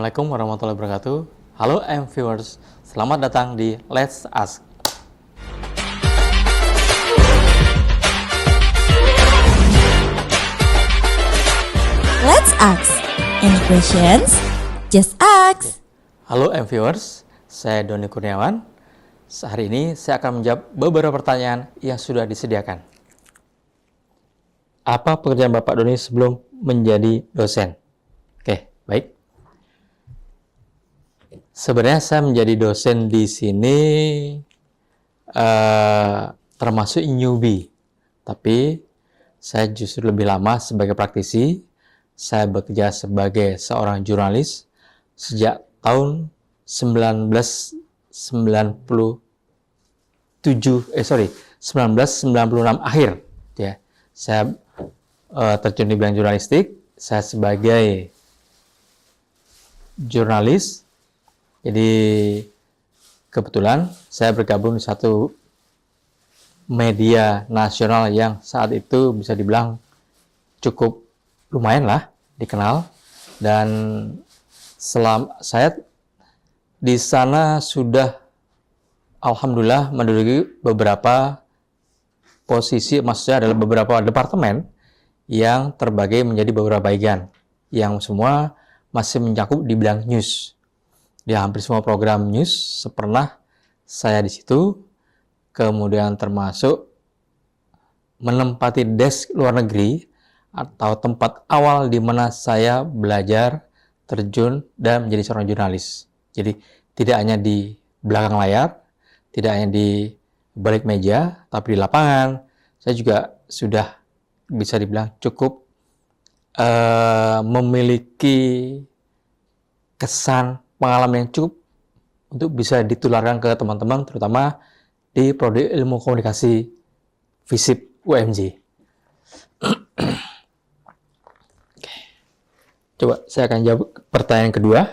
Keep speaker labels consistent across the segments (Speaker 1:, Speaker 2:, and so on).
Speaker 1: Assalamualaikum warahmatullahi wabarakatuh. Halo viewers, selamat datang di Let's Ask.
Speaker 2: Let's ask. Any questions? Just ask.
Speaker 1: Halo viewers, saya Doni Kurniawan. Hari ini saya akan menjawab beberapa pertanyaan yang sudah disediakan. Apa pekerjaan Bapak Doni sebelum menjadi dosen? Oke, baik. Sebenarnya saya menjadi dosen di sini termasuk newbie, tapi saya justru lebih lama sebagai praktisi. Saya bekerja sebagai seorang jurnalis sejak tahun 1996 akhir. Ya, saya terjun di bidang jurnalistik. Saya sebagai jurnalis. Jadi kebetulan saya bergabung di satu media nasional yang saat itu bisa dibilang cukup lumayan lah dikenal, dan selama saya di sana sudah alhamdulillah menduduki beberapa posisi, maksudnya adalah beberapa departemen yang terbagi menjadi beberapa bagian yang semua masih mencakup di bidang news. Di hampir semua program news pernah saya di situ, kemudian termasuk menempati desk luar negeri atau tempat awal di mana saya belajar, terjun, dan menjadi seorang jurnalis. Jadi tidak hanya di belakang layar, tidak hanya di balik meja, tapi di lapangan saya juga sudah bisa dibilang cukup memiliki kesan pengalaman yang cukup untuk bisa ditularkan ke teman-teman, terutama di prodi ilmu komunikasi FISIP UMJ. Coba saya akan jawab pertanyaan kedua.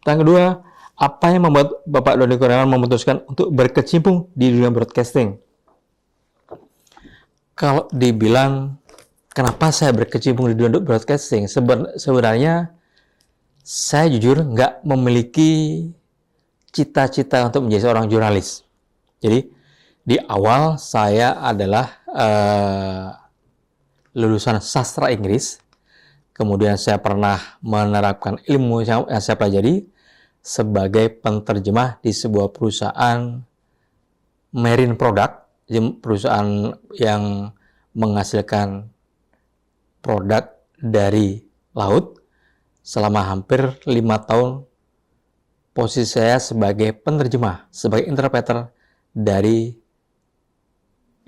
Speaker 1: Pertanyaan kedua, apa yang membuat Bapak Doni Kurniawan memutuskan untuk berkecimpung di dunia broadcasting? Kalau dibilang kenapa saya berkecimpung di dunia broadcasting, sebenarnya saya jujur nggak memiliki cita-cita untuk menjadi seorang jurnalis. Jadi di awal saya adalah lulusan sastra Inggris. Kemudian saya pernah menerapkan ilmu yang saya pelajari sebagai penterjemah di sebuah perusahaan marine product, perusahaan yang menghasilkan produk dari laut. Selama hampir 5 tahun posisi saya sebagai penerjemah, sebagai interpreter dari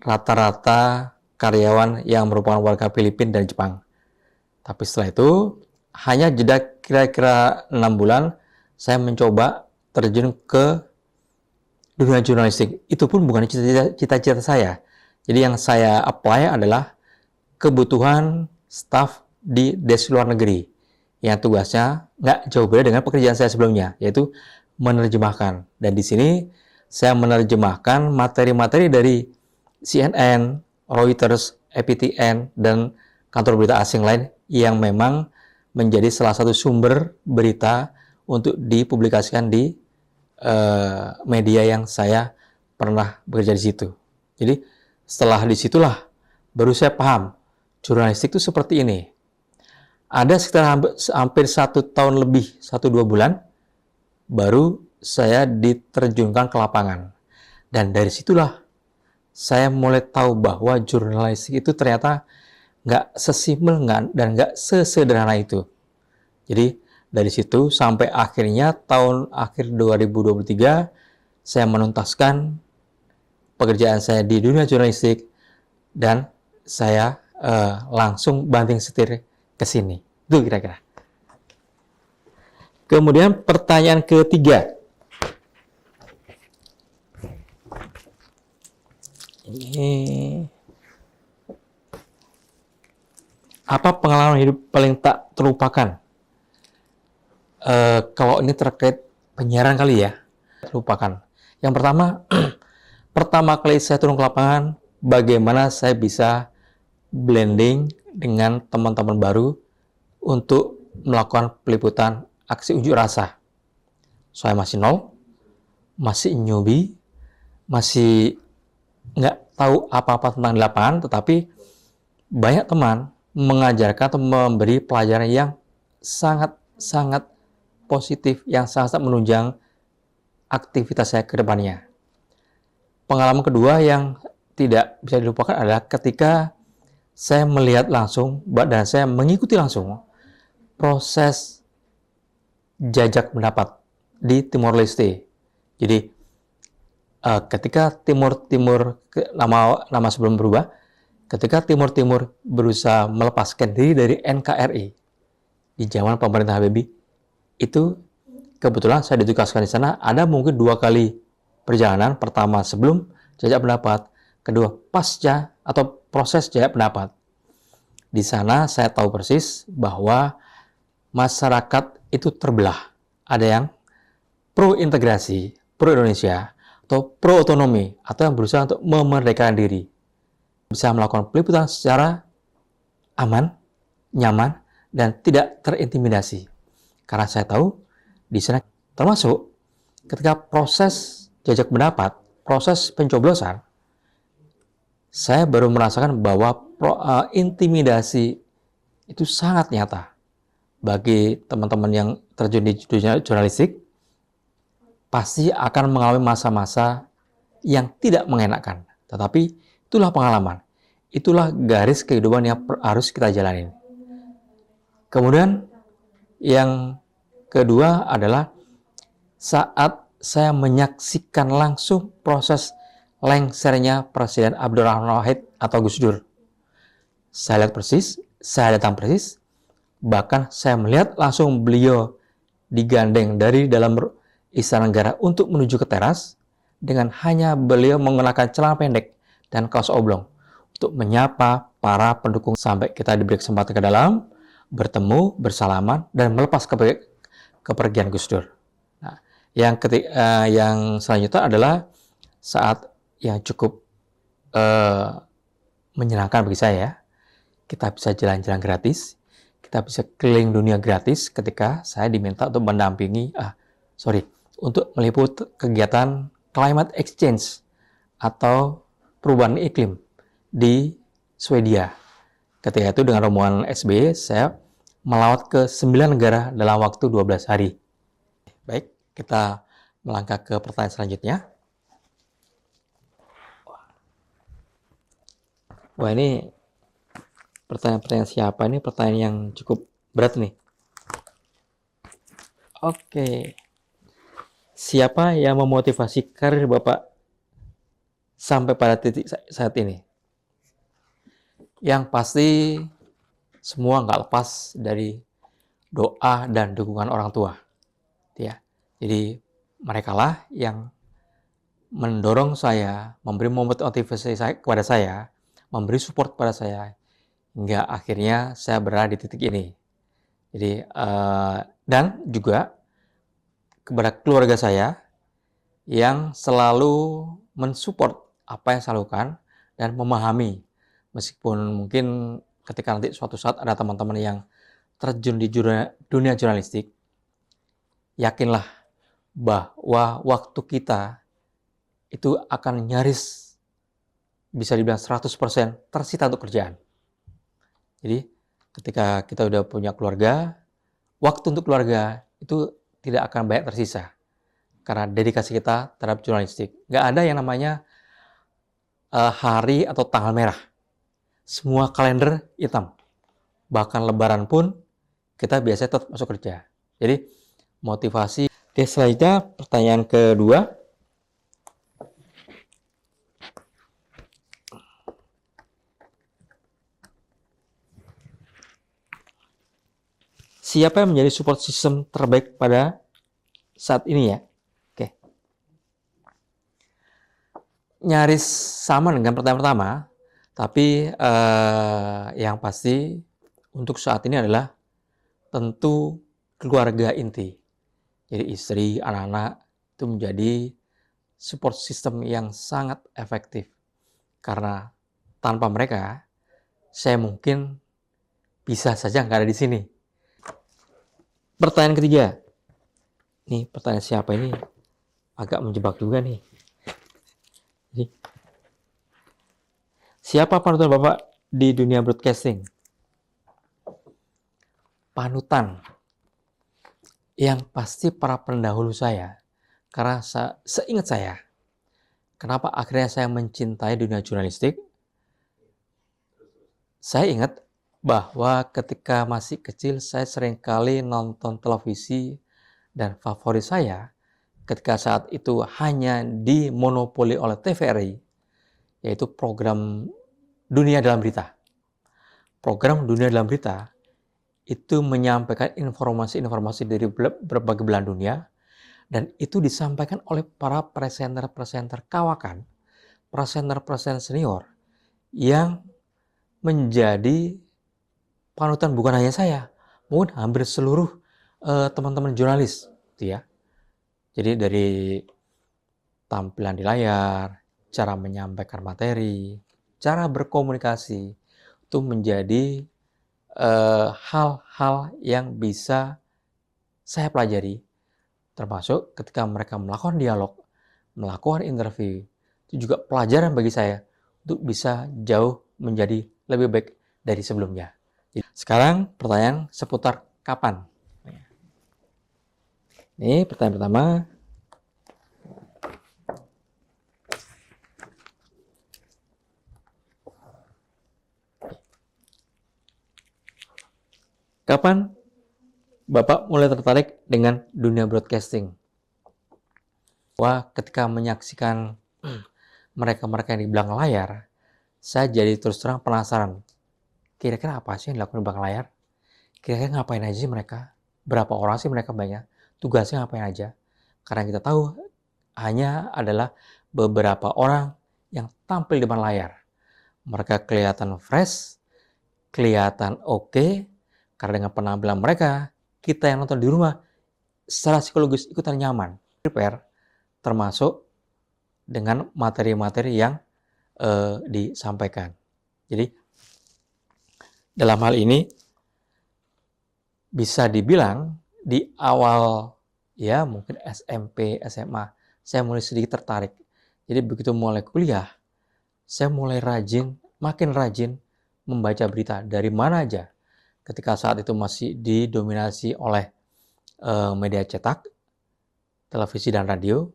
Speaker 1: rata-rata karyawan yang merupakan warga Filipina dan Jepang. Tapi setelah itu, hanya jeda kira-kira 6 bulan, saya mencoba terjun ke dunia jurnalistik. Itu pun bukan cita-cita saya. Jadi yang saya apply adalah kebutuhan staf di desk luar negeri, yang tugasnya nggak jauh beda dengan pekerjaan saya sebelumnya, yaitu menerjemahkan. Dan di sini saya menerjemahkan materi-materi dari CNN, Reuters, APTN, dan kantor berita asing lain yang memang menjadi salah satu sumber berita untuk dipublikasikan di media yang saya pernah bekerja di situ. Jadi setelah disitulah baru saya paham jurnalistik itu seperti ini. Ada sekitar hampir 1 tahun lebih, 1-2 bulan, baru saya diterjunkan ke lapangan. Dan dari situlah saya mulai tahu bahwa jurnalistik itu ternyata nggak sesimpel dan nggak sesederhana itu. Jadi dari situ sampai akhirnya tahun akhir 2023 saya menuntaskan pekerjaan saya di dunia jurnalistik dan saya langsung banting setir ke sini. Itu kira-kira. Kemudian pertanyaan ketiga. Ini apa pengalaman hidup paling tak terlupakan? Kalau ini terkait penyiaran kali ya, lupakan. Yang pertama, pertama kali saya turun ke lapangan, bagaimana saya bisa blending dengan teman-teman baru untuk melakukan peliputan aksi unjuk rasa. Saya masih nol, masih newbie, masih nggak tahu apa-apa tentang di lapangan, tetapi banyak teman mengajarkan atau memberi pelajaran yang sangat-sangat positif, yang sangat menunjang aktivitas saya ke depannya. Pengalaman kedua yang tidak bisa dilupakan adalah ketika saya melihat langsung dan saya mengikuti langsung proses jajak pendapat di Timor Leste. Jadi ketika nama sebelum berubah, ketika Timur berusaha melepaskan diri dari NKRI di zaman pemerintah Habibie, itu kebetulan saya ditugaskan di sana. Ada mungkin 2 kali perjalanan, pertama sebelum jajak pendapat, kedua pasca atau proses jajak pendapat. Di sana saya tahu persis bahwa masyarakat itu terbelah. Ada yang pro integrasi, pro Indonesia, atau pro otonomi, atau yang berusaha untuk memerdekakan diri. Bisa melakukan peliputan secara aman, nyaman, dan tidak terintimidasi. Karena saya tahu di sana termasuk ketika proses jajak pendapat, proses pencoblosan, saya baru merasakan bahwa intimidasi itu sangat nyata. Bagi teman-teman yang terjun di dunia jurnalistik, pasti akan mengalami masa-masa yang tidak mengenakan. Tetapi itulah pengalaman, itulah garis kehidupan yang harus kita jalanin. Kemudian yang kedua adalah saat saya menyaksikan langsung proses lengsernya Presiden Abdurrahman Wahid atau Gus Dur. Saya lihat persis, saya datang persis, bahkan saya melihat langsung beliau digandeng dari dalam Istana Negara untuk menuju ke teras dengan hanya beliau mengenakan celana pendek dan kaos oblong untuk menyapa para pendukung sampai kita diberi kesempatan ke dalam, bertemu, bersalaman, dan melepas kepergian Gus Dur. Nah, yang selanjutnya adalah saat yang cukup menyenangkan bagi saya. Kita bisa jalan-jalan gratis, kita bisa keliling dunia gratis ketika saya diminta untuk untuk meliput kegiatan climate exchange atau perubahan iklim di Swedia. Ketika itu dengan rombongan SBY, saya melawat ke 9 negara dalam waktu 12 hari. Baik, kita melangkah ke pertanyaan selanjutnya. Wah, ini pertanyaan siapa? Ini pertanyaan yang cukup berat nih. Oke. Siapa yang memotivasi karir Bapak sampai pada titik saat ini? Yang pasti semua nggak lepas dari doa dan dukungan orang tua. Ya. Jadi mereka lah yang mendorong saya, memberi motivasi kepada saya, memberi support kepada saya, hingga akhirnya saya berada di titik ini. Jadi dan juga kepada keluarga saya yang selalu mensupport apa yang saya lakukan dan memahami, meskipun mungkin ketika nanti suatu saat ada teman-teman yang terjun di dunia jurnalistik, yakinlah bahwa waktu kita itu akan nyaris bisa dibilang 100% tersita untuk kerjaan. Jadi ketika kita udah punya keluarga, waktu untuk keluarga itu tidak akan banyak tersisa. Karena dedikasi kita terhadap jurnalistik. Nggak ada yang namanya hari atau tanggal merah. Semua kalender hitam. Bahkan lebaran pun kita biasanya tetap masuk kerja. Jadi motivasi. Oke, selanjutnya pertanyaan kedua. Siapa yang menjadi support system terbaik pada saat ini ya? Oke. Nyaris sama dengan pertanyaan pertama, tapi yang pasti untuk saat ini adalah tentu keluarga inti. Jadi istri, anak-anak itu menjadi support system yang sangat efektif. Karena tanpa mereka, saya mungkin bisa saja nggak ada di sini. Pertanyaan ketiga. Nih pertanyaan siapa ini? Agak menjebak juga nih. Jadi, siapa panutan Bapak di dunia broadcasting? Panutan yang pasti para pendahulu saya. Karena seingat saya, kenapa akhirnya saya mencintai dunia jurnalistik? Saya ingat bahwa ketika masih kecil saya seringkali nonton televisi dan favorit saya ketika saat itu hanya dimonopoli oleh TVRI, yaitu program Dunia Dalam Berita. Program Dunia Dalam Berita itu menyampaikan informasi-informasi dari berbagai belahan dunia, dan itu disampaikan oleh para presenter-presenter kawakan, presenter-presenter senior yang menjadi panutan bukan hanya saya, mungkin hampir seluruh teman-teman jurnalis, gitu ya. Jadi dari tampilan di layar, cara menyampaikan materi, cara berkomunikasi, itu menjadi hal-hal yang bisa saya pelajari, termasuk ketika mereka melakukan dialog, melakukan interview, itu juga pelajaran bagi saya untuk bisa jauh menjadi lebih baik dari sebelumnya. Sekarang pertanyaan seputar kapan. Ini pertanyaan pertama. Kapan Bapak mulai tertarik dengan dunia broadcasting? Wah, ketika menyaksikan mereka-mereka yang di belakang layar, saya jadi terus terang penasaran. Kira-kira apa sih yang dilakukan di belakang layar? Kira-kira ngapain aja sih mereka? Berapa orang sih mereka banyak? Tugasnya ngapain aja? Karena kita tahu hanya adalah beberapa orang yang tampil di depan layar. Mereka kelihatan fresh, kelihatan oke, karena dengan penampilan mereka, kita yang nonton di rumah secara psikologis ikutan nyaman. Prepare, termasuk dengan materi-materi yang disampaikan. Jadi, dalam hal ini, bisa dibilang di awal, ya mungkin SMP, SMA, saya mulai sedikit tertarik. Jadi begitu mulai kuliah, saya mulai makin rajin membaca berita dari mana aja. Ketika saat itu masih didominasi oleh media cetak, televisi dan radio,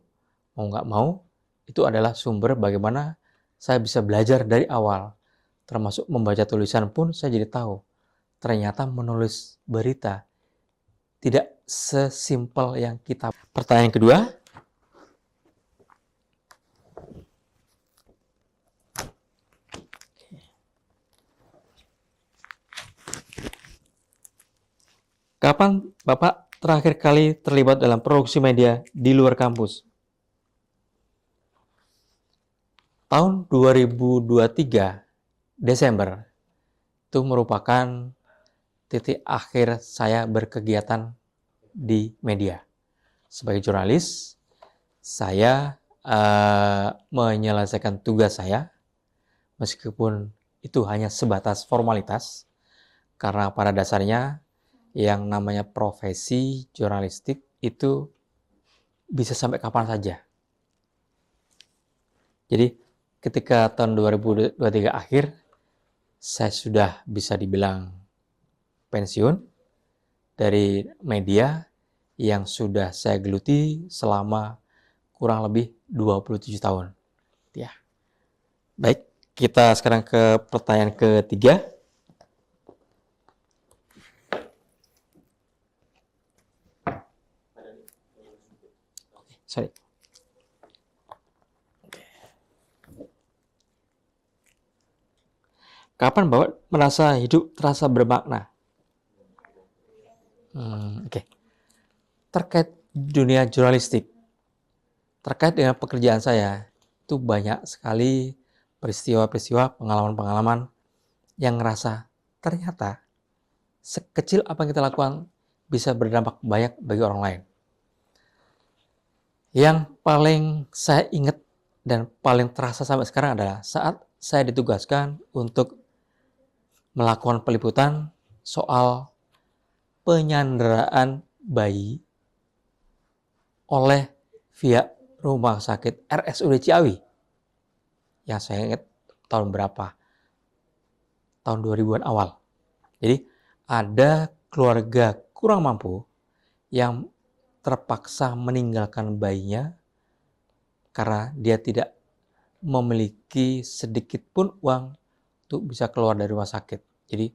Speaker 1: mau nggak mau, itu adalah sumber bagaimana saya bisa belajar dari awal. Termasuk membaca tulisan pun saya jadi tahu, ternyata menulis berita tidak sesimpel yang kita. Pertanyaan kedua. Kapan Bapak terakhir kali terlibat dalam produksi media di luar kampus? Tahun 2023 Desember itu merupakan titik akhir saya berkegiatan di media. Sebagai jurnalis, saya menyelesaikan tugas saya, meskipun itu hanya sebatas formalitas, karena pada dasarnya yang namanya profesi jurnalistik itu bisa sampai kapan saja. Jadi ketika tahun 2023 akhir, saya sudah bisa dibilang pensiun dari media yang sudah saya geluti selama kurang lebih 27 tahun. Ya. Baik, kita sekarang ke pertanyaan ketiga. Sorry. Kapan Bapak merasa hidup terasa bermakna? Oke. Terkait dunia jurnalistik, terkait dengan pekerjaan saya, itu banyak sekali peristiwa-peristiwa, pengalaman-pengalaman yang ngerasa ternyata sekecil apa yang kita lakukan, bisa berdampak banyak bagi orang lain. Yang paling saya ingat dan paling terasa sampai sekarang adalah saat saya ditugaskan untuk melakukan peliputan soal penyanderaan bayi oleh pihak Rumah Sakit RSUD Ciawi. Yang saya ingat tahun berapa? Tahun 2000-an awal. Jadi ada keluarga kurang mampu yang terpaksa meninggalkan bayinya karena dia tidak memiliki sedikit pun uang untuk bisa keluar dari rumah sakit. Jadi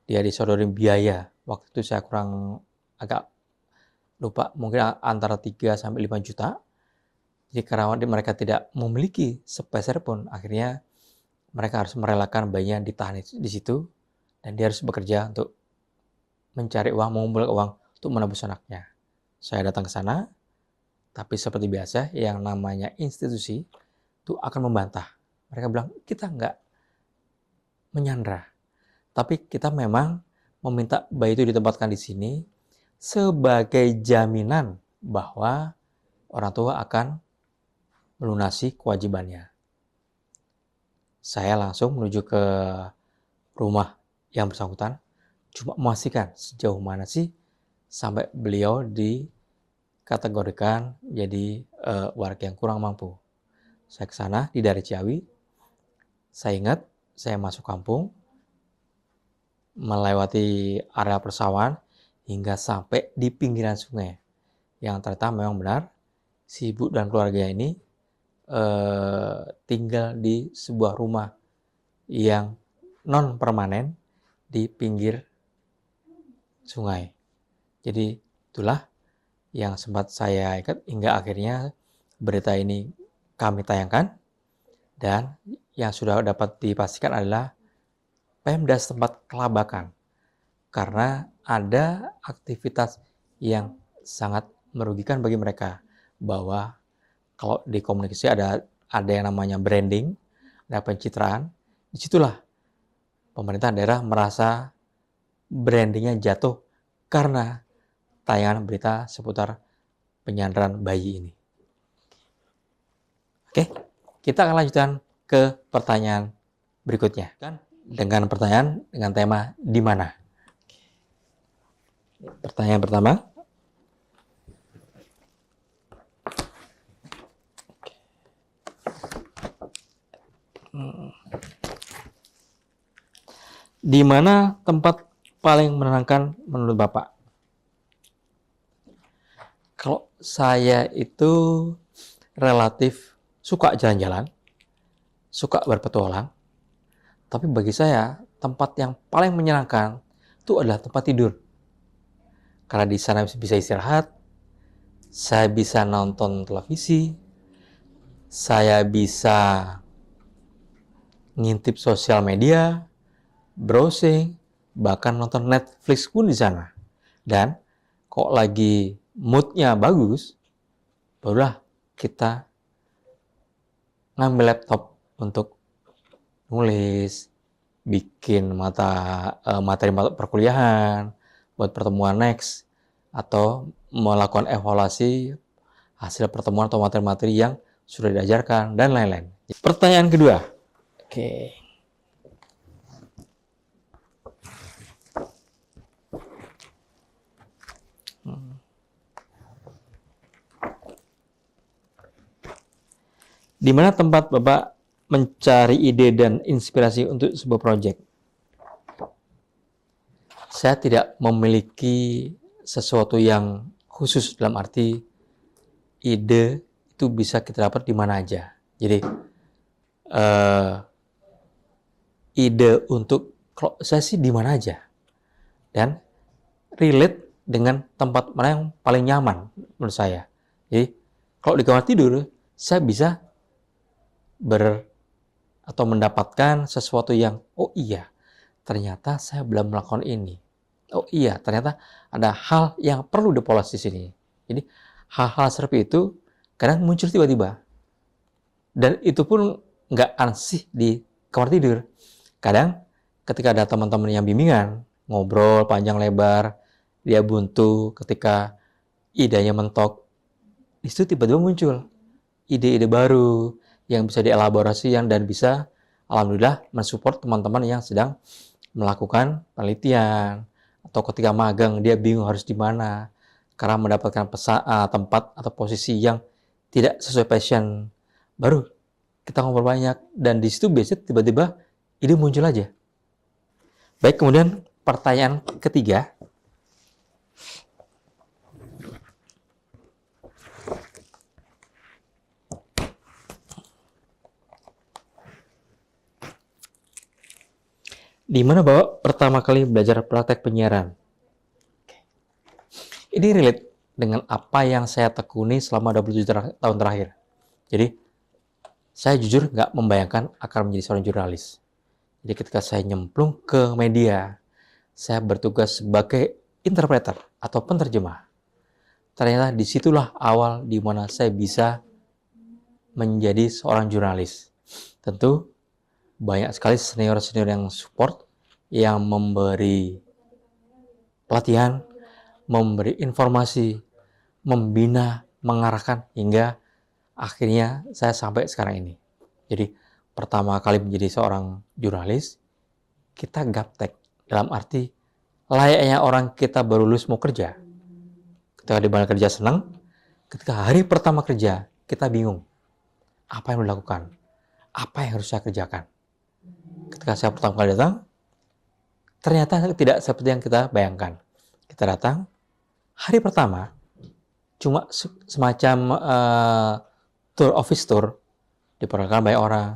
Speaker 1: dia disodorin biaya. Waktu itu saya agak lupa, mungkin antara 3 sampai 5 juta. Jadi karena mereka tidak memiliki sepeser pun, akhirnya mereka harus merelakan bayinya ditahan di situ dan dia harus bekerja untuk mencari uang, mengumpulkan uang untuk menebus anaknya. Saya datang ke sana, tapi seperti biasa yang namanya institusi itu akan membantah. Mereka bilang, kita nggak menyandra, tapi kita memang meminta bayi itu ditempatkan di sini sebagai jaminan bahwa orang tua akan melunasi kewajibannya. Saya langsung menuju ke rumah yang bersangkutan, cuma memastikan sejauh mana sih sampai beliau dikategorikan jadi warga yang kurang mampu. Saya ke sana di daerah Ciawi. Saya ingat, saya masuk kampung, melewati area persawahan hingga sampai di pinggiran sungai. Yang ternyata memang benar, si ibu dan keluarga ini tinggal di sebuah rumah yang non permanen di pinggir sungai. Jadi itulah yang sempat saya ingat hingga akhirnya berita ini kami tayangkan, dan yang sudah dapat dipastikan adalah Pemda setempat kelabakan karena ada aktivitas yang sangat merugikan bagi mereka, bahwa kalau di komunikasi ada yang namanya branding, ada pencitraan. Disitulah pemerintah daerah merasa brandingnya jatuh karena tayangan berita seputar penyandaran bayi ini. Oke, kita akan lanjutkan ke pertanyaan berikutnya. Dengan pertanyaan dengan tema di mana? Pertanyaan pertama. Di mana tempat paling menenangkan menurut Bapak? Kalau saya itu relatif suka jalan-jalan, suka berpetualang, tapi bagi saya tempat yang paling menyenangkan itu adalah tempat tidur. Karena di sana bisa istirahat, saya bisa nonton televisi, saya bisa ngintip sosial media, browsing, bahkan nonton Netflix pun di sana. Dan kok lagi moodnya bagus, barulah kita ngambil laptop untuk nulis, bikin materi perkuliahan, buat pertemuan next, atau melakukan evaluasi hasil pertemuan atau materi-materi yang sudah diajarkan, dan lain-lain. Pertanyaan kedua. Oke. Di mana tempat Bapak mencari ide dan inspirasi untuk sebuah proyek? Saya tidak memiliki sesuatu yang khusus, dalam arti ide itu bisa kita dapat di mana aja. Jadi ide untuk, kalau saya sih di mana aja, dan relate dengan tempat mana yang paling nyaman menurut saya. Jadi kalau di kamar tidur, saya bisa atau mendapatkan sesuatu yang, oh iya, ternyata saya belum melakukan ini. Oh iya, ternyata ada hal yang perlu dipoles di sini. Jadi hal-hal seperti itu kadang muncul tiba-tiba. Dan itu pun nggak ansih di kamar tidur. Kadang ketika ada teman-teman yang bimbingan, ngobrol panjang lebar dia buntu, ketika idenya mentok, di situ tiba-tiba muncul ide-ide baru yang bisa dielaborasi dan bisa alhamdulillah mensupport teman-teman yang sedang melakukan penelitian atau ketika magang dia bingung harus di mana karena mendapatkan tempat atau posisi yang tidak sesuai passion. Baru kita ngobrol banyak dan di situ biasanya tiba-tiba ide muncul aja. Baik, kemudian pertanyaan ketiga. Di mana Bapak pertama kali belajar praktek penyiaran? Ini relate dengan apa yang saya tekuni selama 27 tahun terakhir. Jadi, saya jujur nggak membayangkan akan menjadi seorang jurnalis. Jadi ketika saya nyemplung ke media, saya bertugas sebagai interpreter atau penerjemah. Ternyata disitulah awal di mana saya bisa menjadi seorang jurnalis. Tentu banyak sekali senior-senior yang support, yang memberi pelatihan, memberi informasi, membina, mengarahkan, hingga akhirnya saya sampai sekarang ini. Jadi pertama kali menjadi seorang jurnalis, kita gaptek. Dalam arti, layaknya orang kita baru lulus mau kerja. Ketika di mana kerja senang, ketika hari pertama kerja, kita bingung. Apa yang dilakukan? Apa yang harus saya kerjakan? Ketika saya pertama kali datang, ternyata tidak seperti yang kita bayangkan. Kita datang, hari pertama, cuma semacam office tour, diperkenalkan banyak orang,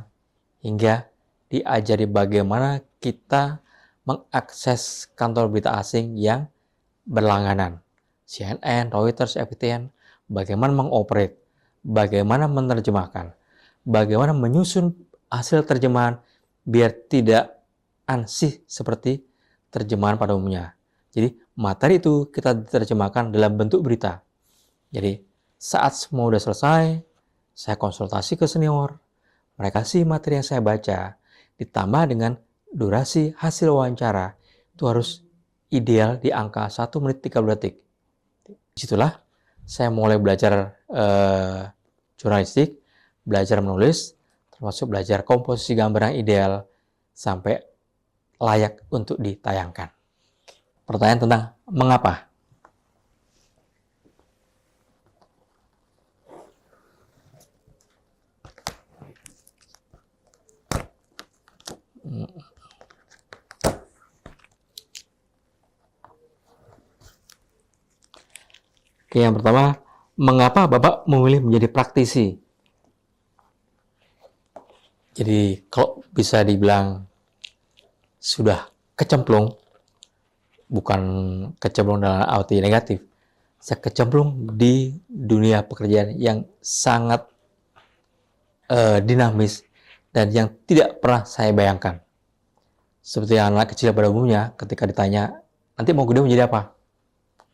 Speaker 1: hingga diajari bagaimana kita mengakses kantor berita asing yang berlangganan. CNN, Reuters, FPTN, bagaimana mengoperate, bagaimana menerjemahkan, bagaimana menyusun hasil terjemahan biar tidak ansih seperti terjemahan pada umumnya. Jadi materi itu kita diterjemahkan dalam bentuk berita. Jadi saat semua sudah selesai, saya konsultasi ke senior. Mereka kasih materi yang saya baca, ditambah dengan durasi hasil wawancara, itu harus ideal di angka 1 menit 30 detik. Disitulah saya mulai belajar jurnalistik, belajar menulis, termasuk belajar komposisi gambar yang ideal, sampai layak untuk ditayangkan. Pertanyaan tentang mengapa? Oke, yang pertama, mengapa Bapak memilih menjadi praktisi? Jadi, kalau bisa dibilang sudah kecemplung, bukan kecemplung dalam arti negatif, saya kecemplung di dunia pekerjaan yang sangat dinamis dan yang tidak pernah saya bayangkan. Seperti anak kecil pada umumnya, ketika ditanya, nanti mau gede menjadi apa?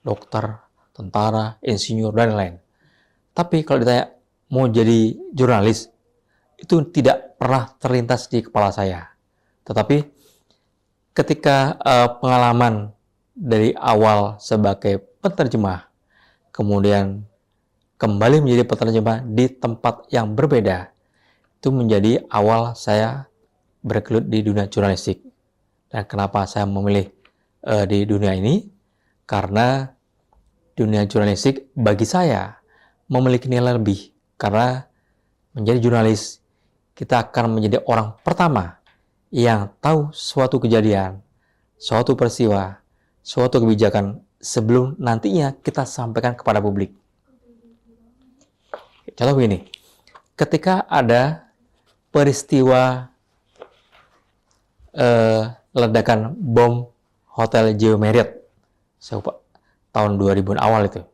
Speaker 1: Dokter, tentara, insinyur, dan lain-lain. Tapi kalau ditanya, mau jadi jurnalis, itu tidak pernah terlintas di kepala saya. Tetapi ketika pengalaman dari awal sebagai penerjemah, kemudian kembali menjadi penerjemah di tempat yang berbeda, itu menjadi awal saya bergelut di dunia jurnalistik. Dan kenapa saya memilih di dunia ini? Karena dunia jurnalistik bagi saya memiliki nilai lebih. Karena menjadi jurnalis, kita akan menjadi orang pertama yang tahu suatu kejadian, suatu peristiwa, suatu kebijakan sebelum nantinya kita sampaikan kepada publik. Contoh begini, ketika ada peristiwa ledakan bom Hotel Geo Marriott, saya lupa, tahun 2000-an awal itu.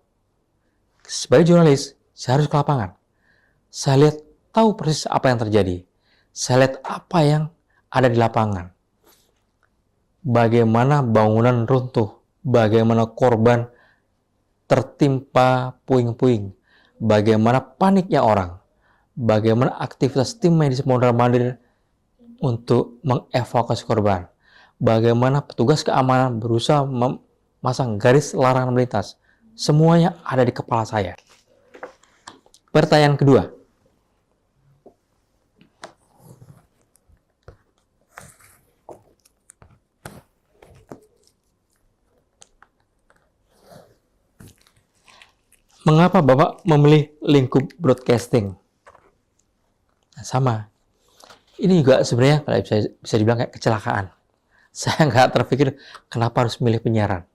Speaker 1: Sebagai jurnalis, saya harus ke lapangan. Saya lihat, tahu persis apa yang terjadi. Saya lihat apa yang ada di lapangan. Bagaimana bangunan runtuh, bagaimana korban tertimpa puing-puing, bagaimana paniknya orang, bagaimana aktivitas tim medis mondar-mandir untuk mengevakuasi korban, bagaimana petugas keamanan berusaha masang garis larangan melintas. Semuanya ada di kepala saya. Pertanyaan kedua. Mengapa Bapak memilih lingkup broadcasting? Nah, sama. Ini juga sebenarnya kalau bisa dibilang kayak kecelakaan. Saya nggak terpikir kenapa harus milih penyiaran.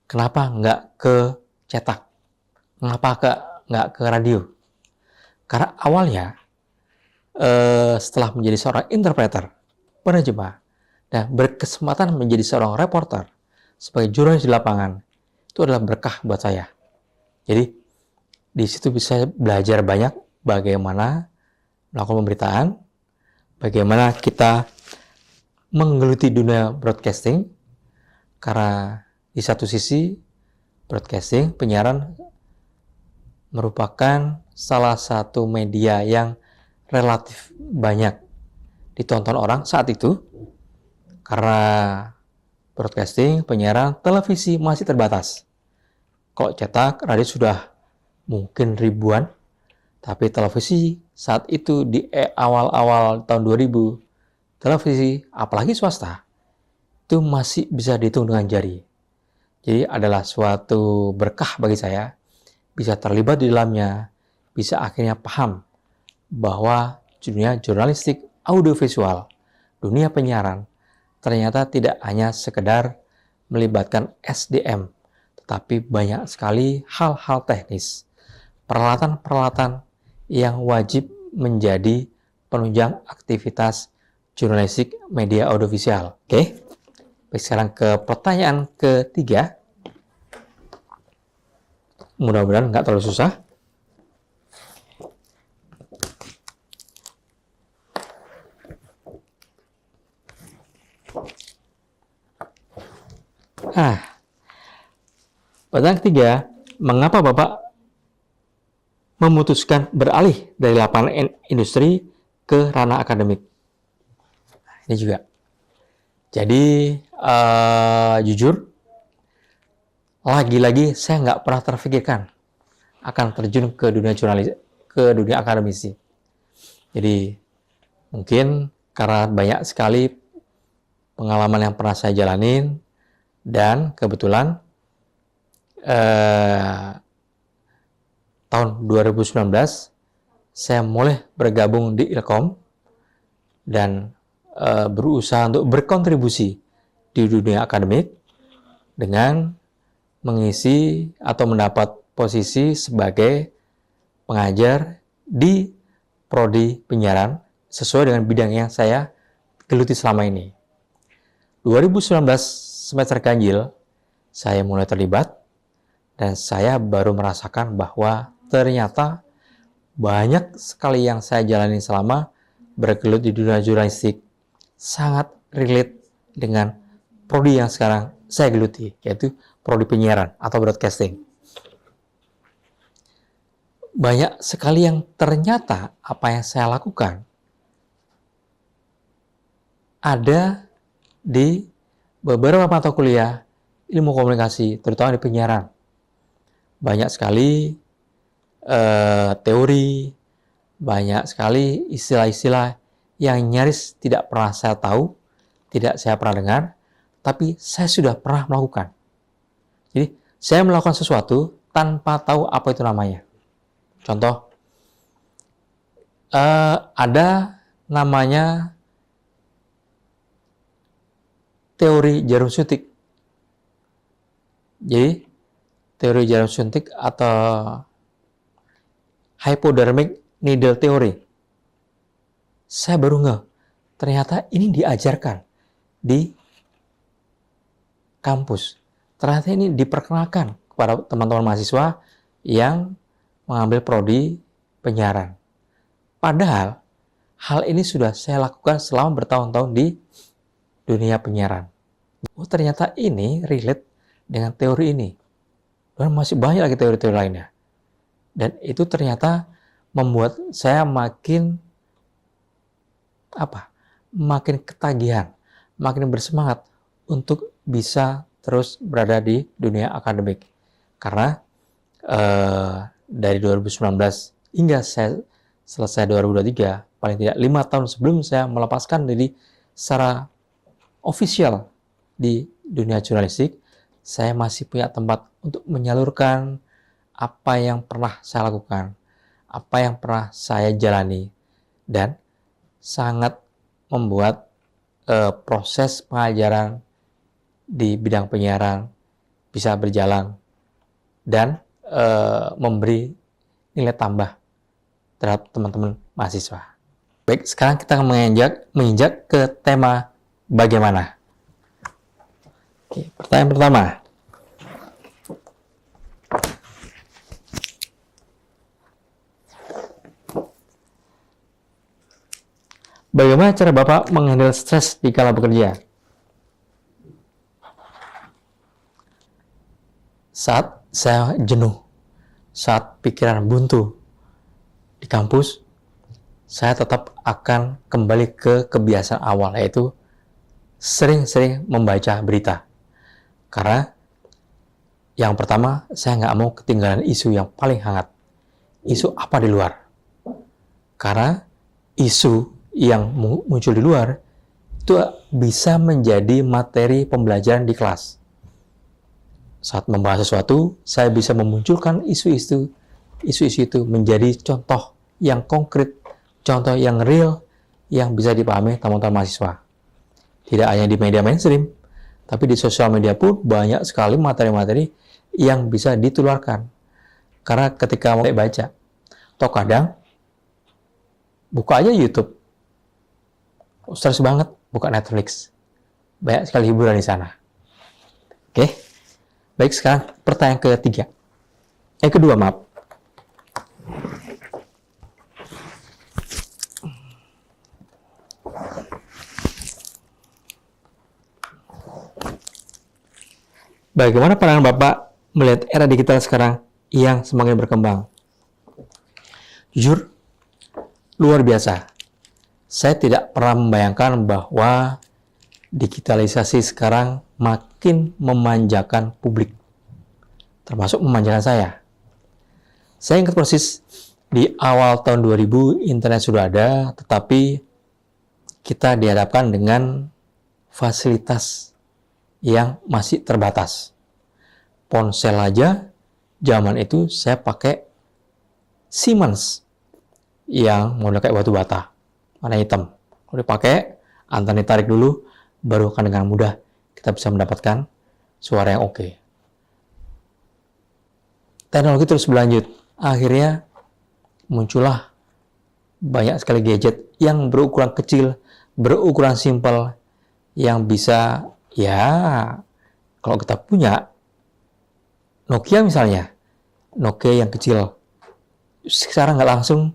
Speaker 1: Kenapa nggak ke cetak? Kenapa nggak ke radio? Karena awalnya setelah menjadi seorang interpreter, penerjemah, dan berkesempatan menjadi seorang reporter sebagai jurnalis di lapangan, itu adalah berkah buat saya. Jadi di situ bisa belajar banyak bagaimana melakukan pemberitaan, bagaimana kita menggeluti dunia broadcasting, karena di satu sisi broadcasting, penyiaran merupakan salah satu media yang relatif banyak ditonton orang saat itu, karena broadcasting, penyiaran, televisi masih terbatas. Kalau cetak, radio sudah mungkin ribuan, tapi televisi saat itu di awal-awal tahun 2000, televisi, apalagi swasta, itu masih bisa dihitung dengan jari. Jadi adalah suatu berkah bagi saya, bisa terlibat di dalamnya, bisa akhirnya paham bahwa dunia jurnalistik audiovisual, dunia penyiaran, ternyata tidak hanya sekedar melibatkan SDM, tetapi banyak sekali hal-hal teknis, peralatan-peralatan yang wajib menjadi penunjang aktivitas jurnalistik media audiovisual. Oke, sekarang ke pertanyaan ketiga. Mudah-mudahan nggak terlalu susah. Pertanyaan ketiga, mengapa Bapak memutuskan beralih dari lapangan industri ke ranah akademik? Ini juga. Jadi, jujur, lagi-lagi saya nggak pernah terfikirkan akan terjun ke dunia jurnalis, ke dunia akademisi. Jadi, mungkin karena banyak sekali pengalaman yang pernah saya jalanin, dan kebetulan tahun 2019 saya mulai bergabung di Ilkom dan berusaha untuk berkontribusi di dunia akademik dengan mengisi atau mendapat posisi sebagai pengajar di prodi penyiaran sesuai dengan bidang yang saya geluti selama ini. 2019 semester ganjil saya mulai terlibat dan saya baru merasakan bahwa ternyata banyak sekali yang saya jalani selama bergelut di dunia jurnalistik sangat relate dengan prodi yang sekarang saya geluti, yaitu prodi penyiaran atau broadcasting. Banyak sekali yang ternyata apa yang saya lakukan ada di beberapa mata kuliah ilmu komunikasi, terutama di penyiaran. Banyak sekali teori, banyak sekali istilah-istilah yang nyaris tidak pernah saya tahu, tidak saya pernah dengar, tapi saya sudah pernah melakukan. Jadi, saya melakukan sesuatu tanpa tahu apa itu namanya. Contoh, ada namanya teori jarum suntik. Jadi, teori jarum suntik atau hypodermic needle theory. Saya baru ngeh, ternyata ini diajarkan di kampus. Ternyata ini diperkenalkan kepada teman-teman mahasiswa yang mengambil prodi penyiaran. Padahal, hal ini sudah saya lakukan selama bertahun-tahun di dunia penyiaran. Oh, ternyata ini relate dengan teori ini. Dan masih banyak lagi teori-teori lainnya. Dan itu ternyata membuat saya makin makin ketagihan, makin bersemangat untuk bisa terus berada di dunia akademik. Karena dari 2019 hingga saya selesai 2023, paling tidak 5 tahun sebelum saya melepaskan diri secara official di dunia jurnalistik, saya masih punya tempat untuk menyalurkan apa yang pernah saya lakukan, apa yang pernah saya jalani, dan sangat membuat proses pengajaran di bidang penyiaran bisa berjalan dan memberi nilai tambah terhadap teman-teman mahasiswa. Baik, sekarang kita akan menginjak ke tema bagaimana. Oke, pertanyaan pertama. Bagaimana cara Bapak menghandle stres di kala bekerja? Saat saya jenuh, saat pikiran buntu di kampus, saya tetap akan kembali ke kebiasaan awal, yaitu sering-sering membaca berita. Karena yang pertama, saya nggak mau ketinggalan isu yang paling hangat. Isu apa di luar? Karena isu yang muncul di luar itu bisa menjadi materi pembelajaran di kelas. Saat membahas sesuatu, saya bisa memunculkan isu-isu itu menjadi contoh yang konkret, contoh yang real, yang bisa dipahami teman-teman mahasiswa. Tidak hanya di media mainstream, tapi di sosial media pun banyak sekali materi-materi yang bisa ditularkan. Karena ketika mulai baca, atau kadang buka aja YouTube, stres banget, buka Netflix. Banyak sekali hiburan di sana. Oke. Baik, sekarang pertanyaan ketiga. Kedua, maaf. Bagaimana pandangan Bapak melihat era digital sekarang yang semakin berkembang? Jujur, luar biasa. Saya tidak pernah membayangkan bahwa digitalisasi sekarang makin memanjakan publik, termasuk memanjakan saya. Saya ingat persis di awal tahun 2000 internet sudah ada, tetapi kita dihadapkan dengan fasilitas yang masih terbatas. Ponsel aja, zaman itu saya pakai Siemens yang model kayak batu bata, warna hitam. Kalau dipakai, antena tarik dulu, baru akan dengan mudah kita bisa mendapatkan suara yang oke. Teknologi terus berlanjut. Akhirnya muncullah banyak sekali gadget yang berukuran kecil, berukuran simpel, yang bisa, ya, kalau kita punya Nokia misalnya, Nokia yang kecil, sekarang nggak langsung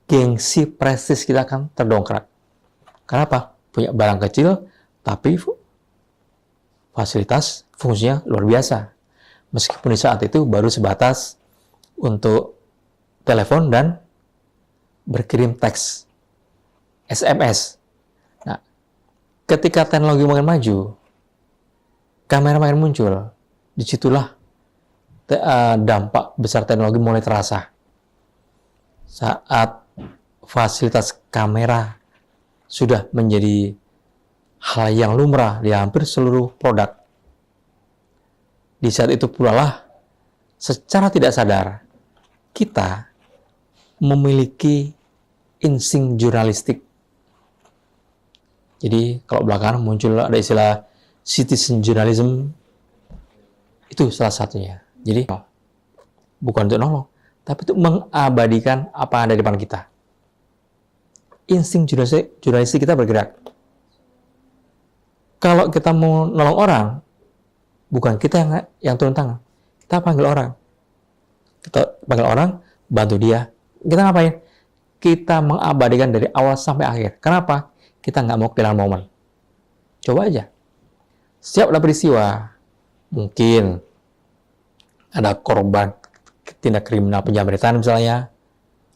Speaker 1: gengsi prestis kita akan terdongkrak. Kenapa? Punya barang kecil, tapi fasilitas fungsinya luar biasa. Meskipun di saat itu baru sebatas untuk telepon dan berkirim teks, SMS. Nah, ketika teknologi makin maju, kamera makin muncul, disitulah dampak besar teknologi mulai terasa. Saat fasilitas kamera sudah menjadi hal yang lumrah di hampir seluruh produk. Di saat itu pula lah, secara tidak sadar, kita memiliki insting jurnalistik. Jadi, kalau belakangan muncul ada istilah citizen journalism, itu salah satunya. Jadi, bukan untuk nolong, tapi untuk mengabadikan apa yang ada di depan kita. Insting jurnalistik kita bergerak. Kalau kita mau nolong orang, bukan kita yang turun tangan. Kita panggil orang. Kita panggil orang, bantu dia. Kita ngapain? Kita mengabadikan dari awal sampai akhir. Kenapa? Kita nggak mau kehilangan momen. Coba aja. Setiap ada peristiwa, mungkin ada korban tindak kriminal penjamretan misalnya,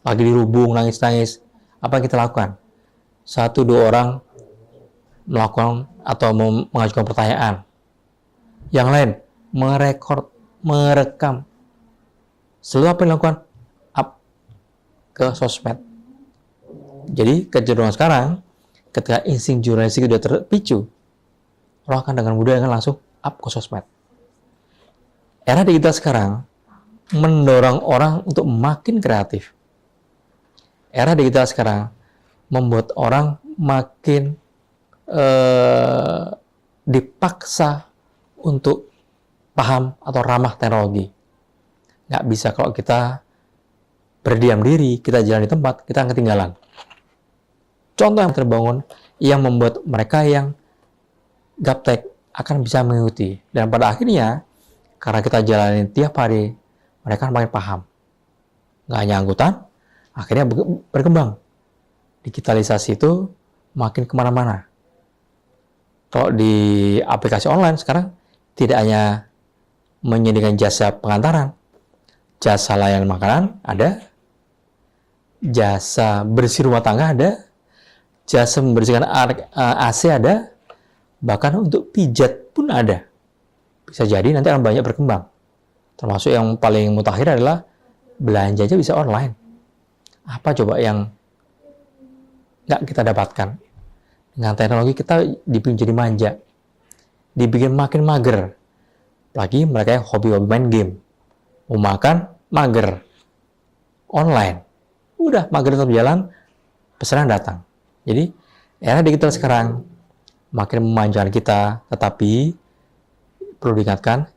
Speaker 1: lagi dirubung, nangis-nangis. Apa yang kita lakukan? 1-2 orang melakukan atau mengajukan pertanyaan. Yang lain, merekam. Selalu apa yang dilakukan? Up ke sosmed. Jadi kecenderungan sekarang, ketika insting jurnalistik sudah terpicu, orang akan dengan mudah langsung up ke sosmed. Era digital sekarang mendorong orang untuk makin kreatif. Era digital sekarang membuat orang makin dipaksa untuk paham atau ramah teknologi. Nggak bisa kalau kita berdiam diri, kita jalan di tempat, kita akan ketinggalan. Contoh yang terbangun yang membuat mereka yang gaptek akan bisa mengikuti. Dan pada akhirnya, karena kita jalanin tiap hari, mereka makin paham. Nggak hanya angkutan, akhirnya berkembang. Digitalisasi itu makin kemana-mana. Kalau di aplikasi online sekarang, tidak hanya menyediakan jasa pengantaran, jasa layanan makanan ada, jasa bersih rumah tangga ada, jasa membersihkan AC ada, bahkan untuk pijat pun ada. Bisa jadi nanti akan banyak berkembang. Termasuk yang paling mutakhir adalah belanja aja bisa online. Apa coba yang nggak kita dapatkan? Dengan teknologi kita dibikin jadi manja, dibikin makin mager. Lagi mereka yang hobi-hobi main game. Mau makan, mager. Online. Udah, mager tetap jalan, pesanan datang. Jadi, era digital sekarang makin memanjakan kita, tetapi perlu diingatkan,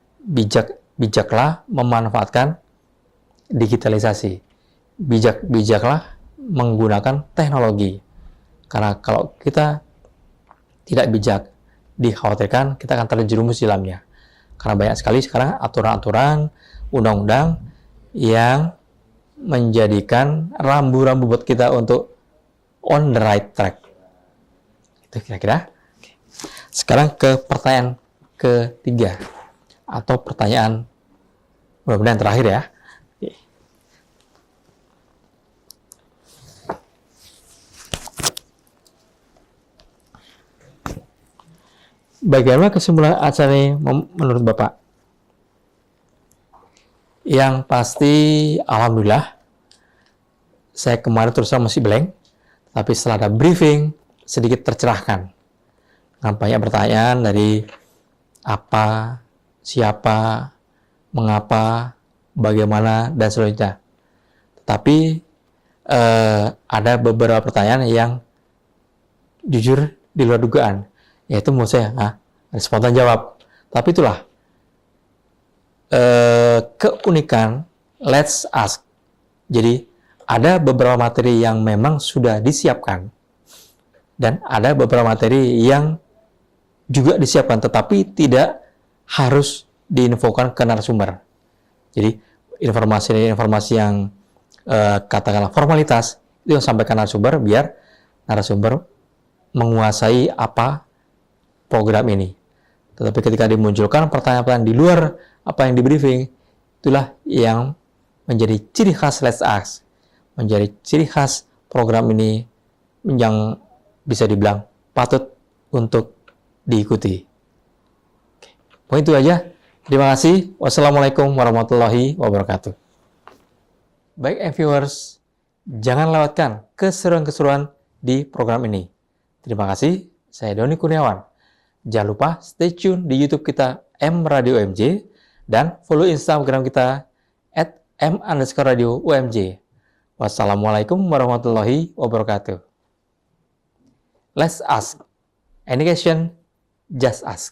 Speaker 1: bijaklah memanfaatkan digitalisasi. Bijaklah menggunakan teknologi. Karena kalau kita tidak bijak, dikhawatirkan kita akan terjerumus di dalamnya. Karena banyak sekali sekarang aturan-aturan, undang-undang yang menjadikan rambu-rambu buat kita untuk on the right track. Itu kira-kira. Sekarang ke pertanyaan ketiga. Atau pertanyaan mudah-mudahan terakhir ya. Bagaimana kesimpulan acara ini menurut Bapak? Yang pasti, alhamdulillah, saya kemarin terus masih blank, tapi setelah ada briefing, sedikit tercerahkan. Dengan banyak pertanyaan dari apa, siapa, mengapa, bagaimana, dan selanjutnya. Tetapi ada beberapa pertanyaan yang jujur di luar dugaan. Yaitu menurut saya, spontan jawab. Tapi itulah keunikan Let's Ask. Jadi, ada beberapa materi yang memang sudah disiapkan. Dan ada beberapa materi yang juga disiapkan, tetapi tidak harus diinfokan ke narasumber. Jadi, informasi yang katakanlah formalitas, itu yang sampaikan narasumber, biar narasumber menguasai apa program ini. Tetapi ketika dimunculkan pertanyaan-pertanyaan di luar apa yang di briefing, itulah yang menjadi ciri khas Let's Ask, menjadi ciri khas program ini yang bisa dibilang patut untuk diikuti. Oke, itu aja. Terima kasih. Wassalamualaikum warahmatullahi wabarakatuh. Baik, viewers, jangan lewatkan keseruan-keseruan di program ini. Terima kasih. Saya Doni Kurniawan. Jangan lupa stay tune di YouTube kita M Radio UMJ dan follow Instagram kita @m_radio UMJ. Wassalamualaikum warahmatullahi wabarakatuh. Let's ask. Any question, just ask.